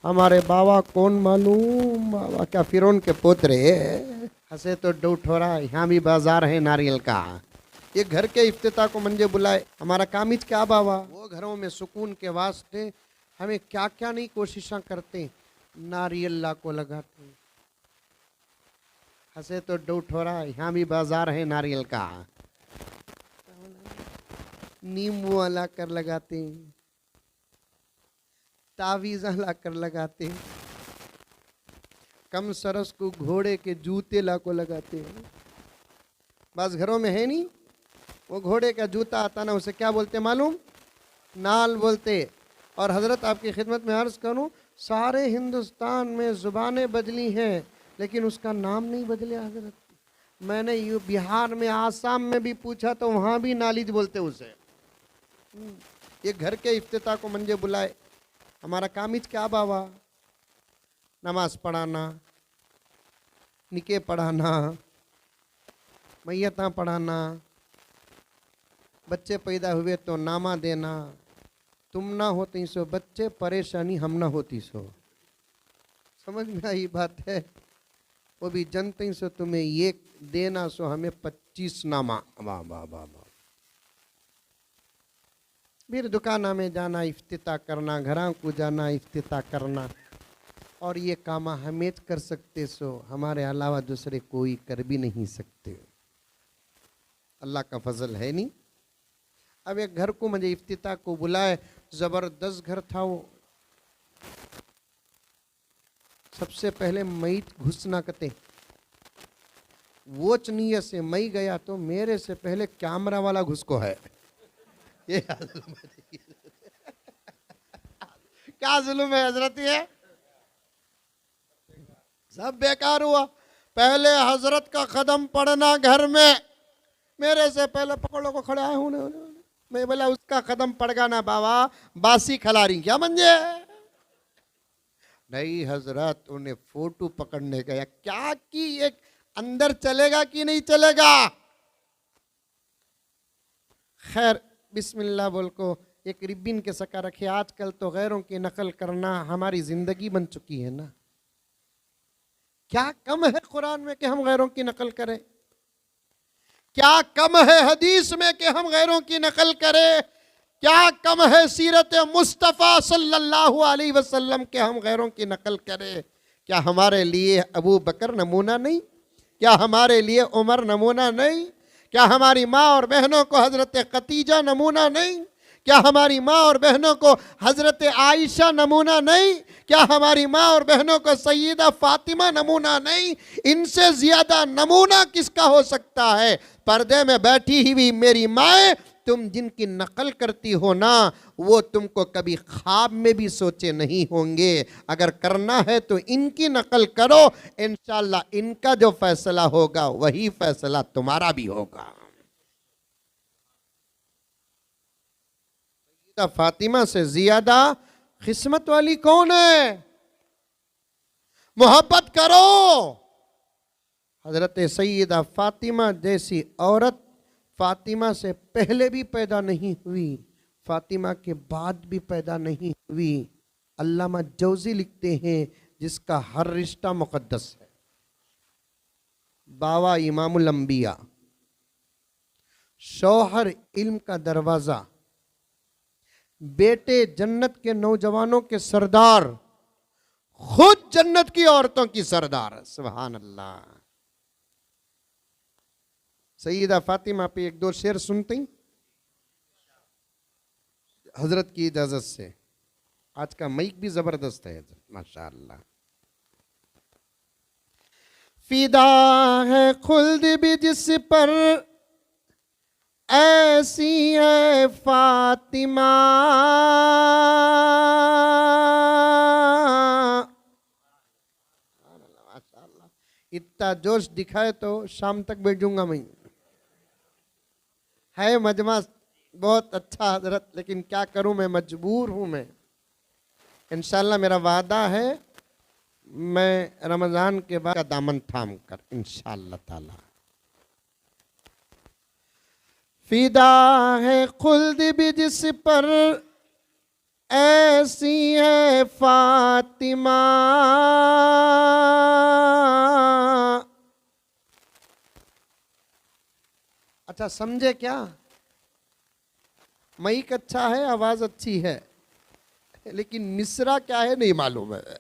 हमारे बाबा कौन मालूम, बाबा क्या फिरौन के पोतरे। हंसे तो डाउट हो रहा है, यहाँ भी बाजार है नारियल का। ये घर के इफ्तिताह को मंजे बुलाए, हमारा काम ही क्या बाबा। वो घरों में सुकून के वास्ते हमें क्या क्या नहीं कोशिशें करते, नारियल ला को लगाते। हंसे तो डाउट हो रहा है, यहाँ भी बाजार है नारियल का। नींबू ला कर लगाते, तावीज़ा ला कर लगाते, कम सरस को घोड़े के जूते ला को लगाते हैं। बस घरों में है नहीं, वो घोड़े का जूता आता ना, उसे क्या बोलते मालूम, नाल बोलते। और हजरत आपकी खिदमत में अर्ज करूं, सारे हिंदुस्तान में जुबानें बदली हैं लेकिन उसका नाम नहीं बदले हजरत। मैंने यू बिहार में, आसाम में भी पूछा तो वहां भी नालिज बोलते उसे। ये घर के इफ्तिताह को मंजे बुलाए, हमारा काम ही क्या बाबा, नमाज पढ़ाना, निके पढ़ाना, मैयता पढ़ाना, बच्चे पैदा हुए तो नामा देना। तुम ना होती सो बच्चे, परेशानी हम ना होती सो। समझ में आई बात है। वो भी जनते सो तुम्हें ये देना सो हमें 25 नामा। वाह वाह वाह वाह। फिर दुकाना में जाना, इफ्तिताह करना, घरों को जाना, इफ्तिताह करना। और ये काम हमें कर सकते सो, हमारे अलावा दूसरे कोई कर भी नहीं सकते। अल्लाह का फजल है नहीं। अब एक घर को मुझे इफ्तिताह को बुलाए, जबरदस्त घर था वो। सबसे पहले मई घुसना कते, वो चनीय से मई गया तो मेरे से पहले कैमरा वाला घुसको है। ये क्या जुल्म है हजरत, ये सब बेकार हुआ। पहले हजरत का कदम पड़ना घर में, मेरे से पहले पकड़ो को खड़े आए हूं। मैं बोला उसका कदम पड़गा ना बाबा, बासी खिलाड़ी क्या मंजे। नहीं हजरत, उन्हें फोटो पकड़ने गया, क्या कि एक अंदर चलेगा कि नहीं चलेगा। खैर बिस्मिल्लाह बोल को एक रिबिन के सका रखे। आजकल तो गैरों की नकल करना हमारी जिंदगी बन चुकी है ना। क्या कम है कुरान में कि हम गैरों की नकल करें, क्या कम है हदीस में कि हम गैरों की नकल करें, क्या कम है सीरत मुस्तफ़ा सल्लल्लाहु अलैहि वसल्लम के हम गैरों की नकल करें। क्या हमारे लिए अबू बकर नमूना नहीं, क्या हमारे लिए उमर नमूना नहीं, क्या हमारी माँ और बहनों को हजरत खतीजा नमूना नहीं, क्या हमारी माँ और बहनों को हजरत आयशा नमूना नहीं, क्या हमारी माँ और बहनों को सैयदा फातिमा नमूना नहीं। इनसे ज्यादा नमूना किसका हो सकता है। पर्दे में बैठी हुई मेरी माँ, तुम जिनकी नकल करती हो ना, वो तुमको कभी ख्वाब में भी सोचे नहीं होंगे। अगर करना है तो इनकी नकल करो, इंशाअल्लाह इनका जो फैसला होगा वही फैसला तुम्हारा भी होगा। फातिमा से ज्यादा किस्मत वाली कौन है। मोहब्बत करो। हजरत सैयदा फातिमा जैसी औरत फातिमा से पहले भी पैदा नहीं हुई, फातिमा के बाद भी पैदा नहीं हुई। अल्लामा जौजी लिखते हैं जिसका हर रिश्ता मुकद्दस है। बावा इमामुल अंबिया, शौहर इल्म का दरवाजा, बेटे जन्नत के नौजवानों के सरदार, खुद जन्नत की औरतों की सरदार। सुभान अल्लाह। सईदा फातिमा पे एक दो शेर सुनते ही हजरत की इजाजत से। आज का माइक भी जबरदस्त है माशाअल्लाह। फिदा है खुल्द भी जिस पर, ऐसी है फातिमा। इतना जोश दिखाए तो शाम तक बैठूंगा मैं। है मजमा बहुत अच्छा हजरत, लेकिन क्या करूं मैं, मजबूर हूं मैं। इंशाल्लाह मेरा वादा है, मैं रमजान के बाद का दामन थाम कर इंशाल्लाह ताला। फिदा है खुल्द भी जिस पर, ऐसी है फातिमा। अच्छा समझे क्या? माइक अच्छा है, आवाज अच्छी है, लेकिन मिसरा क्या है नहीं मालूम है।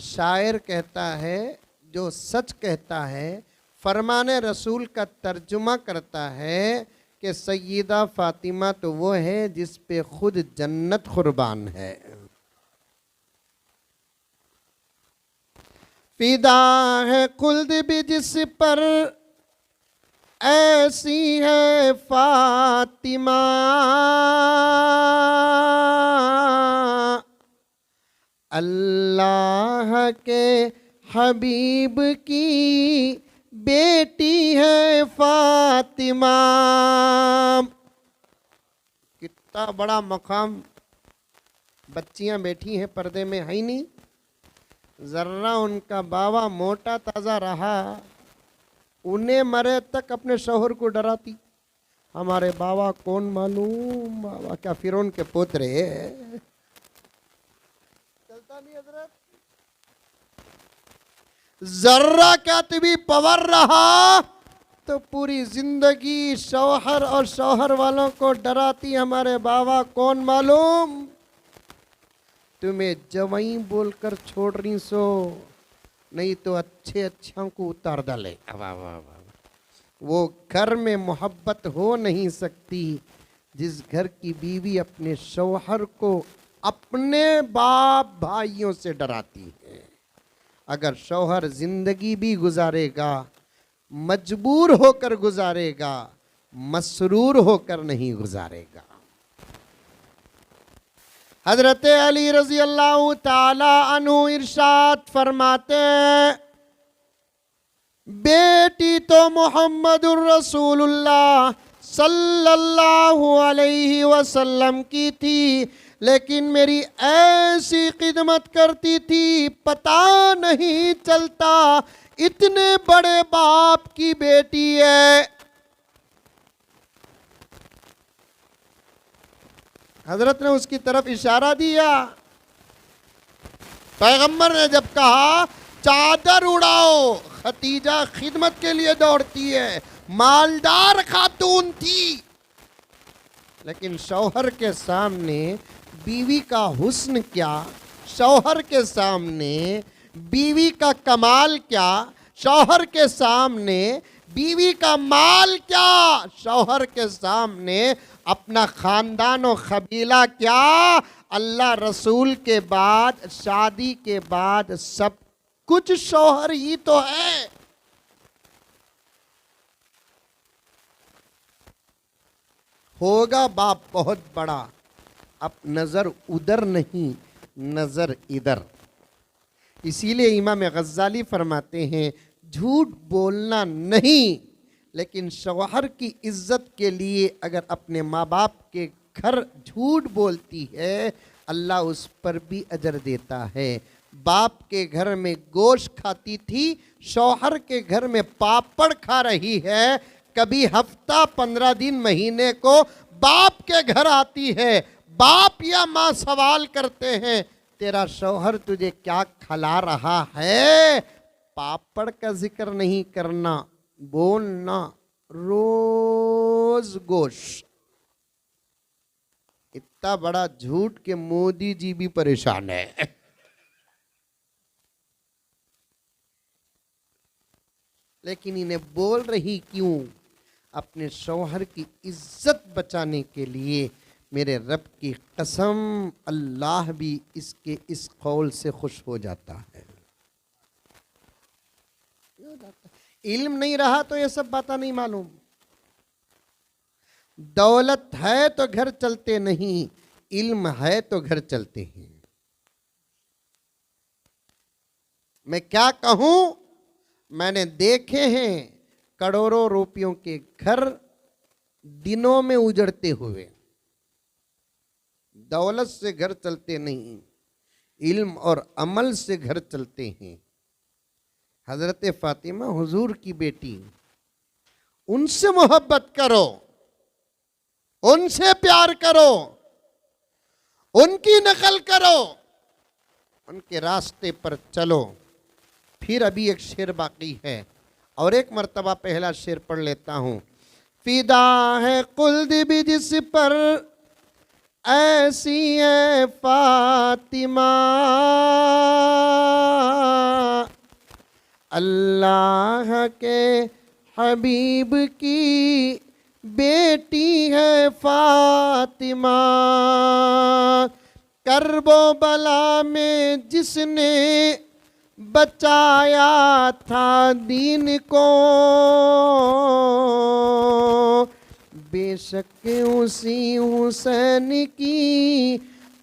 शायर कहता है, जो सच कहता है, फरमाने रसूल का तर्जुमा करता है कि सैयदा फातिमा तो वो है जिस पे खुद जन्नत कुर्बान है। फिदा है खुल्द भी जिस पर, ऐसी है फातिमा। अल्लाह के हबीब की बेटी है फातिमा। कितना बड़ा मकाम, बच्चियां बैठी हैं पर्दे में, है ही नहीं। जर्रा उनका बाबा मोटा ताजा रहा, उन्हें मरे तक अपने शौहर को डराती। हमारे बाबा कौन मालूम, बाबा क्या फिरौन के पोतरे। चलता नहीं हजरत। जर्रा क्या तभी पवर रहा तो पूरी जिंदगी शौहर और शौहर वालों को डराती। हमारे बाबा कौन मालूम, तुम्हें जवाई बोलकर छोड़ रही सो, नहीं तो अच्छे अच्छों को उतार डाले। वो घर में मोहब्बत हो नहीं सकती जिस घर की बीवी अपने शौहर को अपने बाप भाइयों से डराती है। अगर शौहर जिंदगी भी गुजारेगा मजबूर होकर गुजारेगा, मसरूर होकर नहीं गुजारेगा। हजरत अली रजी अल्लाह ताला अन्हु इरशाद फरमाते हैं, बेटी तो मुहम्मदुर रसूलुल्लाह सल्लल्लाहु अलैहि वसल्लम की थी, लेकिन मेरी ऐसी खिदमत करती थी पता नहीं चलता इतने बड़े बाप की बेटी है। हजरत ने उसकी तरफ इशारा दिया। पैगंबर ने जब कहा चादर उड़ाओ, खतीजा खिदमत के लिए दौड़ती है, मालदार खातून थी, लेकिन शौहर के सामने बीवी का हुस्न क्या, शौहर के सामने बीवी का कमाल क्या, शौहर के सामने बीवी का माल क्या, शौहर के सामने अपना खानदान और कबीला क्या, अल्लाह रसूल के बाद, शादी के बाद सब कुछ शौहर ही तो है। होगा बाप बहुत बड़ा, अब नजर उधर नहीं, नजर इधर। इसीलिए इमाम गज़ाली फरमाते हैं, झूठ बोलना नहीं, लेकिन शौहर की इज्जत के लिए अगर अपने माँ बाप के घर झूठ बोलती है, अल्लाह उस पर भी अजर देता है। बाप के घर में गोश्त खाती थी, शौहर के घर में पापड़ खा रही है। कभी हफ्ता 15 दिन महीने को बाप के घर आती है, बाप या माँ सवाल करते हैं तेरा शौहर तुझे क्या खिला रहा है, पापड़ का जिक्र नहीं करना, बोलना रोज गोश्त। इतना बड़ा झूठ के मोदी जी भी परेशान है। लेकिन इन्हें बोल रही क्यों? अपने शौहर की इज्जत बचाने के लिए। मेरे रब की कसम, अल्लाह भी इसके इस कौल से खुश हो जाता है। इल्म नहीं रहा तो ये सब बातें नहीं मालूम। दौलत है तो घर चलते नहीं, इल्म है तो घर चलते हैं। मैं क्या कहूं, मैंने देखे हैं करोड़ों रुपयों के घर दिनों में उजड़ते हुए। दौलत से घर चलते नहीं, इल्म और अमल से घर चलते हैं। हजरत फातिमा हुजूर की बेटी, उनसे मोहब्बत करो, उनसे प्यार करो, उनकी नकल करो, उनके रास्ते पर चलो। फिर अभी एक शेर बाकी है और एक मर्तबा पहला शेर पढ़ लेता हूं। फिदा है कुल्द भी जिस पर ऐसी है फातिमा, अल्लाह के हबीब की बेटी है फातिमा। करबो बला में जिसने बचाया था दीन को, बेशक उसी हुसैन की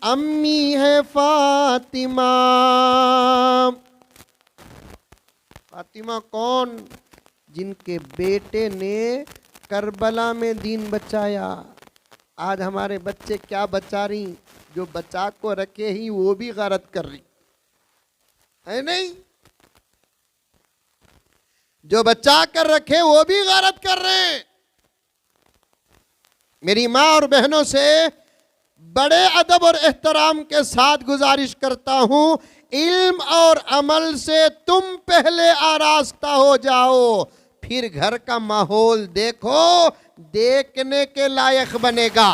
अम्मी है फातिमा। फातिमा कौन? जिनके बेटे ने करबला में दीन बचाया। आज हमारे बच्चे क्या बचा रही? जो बचा को रखे ही वो भी गलत कर रही है, नहीं? जो बचा कर रखे वो भी गलत कर रहे हैं। मेरी माँ और बहनों से बड़े अदब और एहतराम के साथ गुजारिश करता हूं, इल्म और अमल से तुम पहले आरास्ता हो जाओ, फिर घर का माहौल देखो, देखने के लायक बनेगा।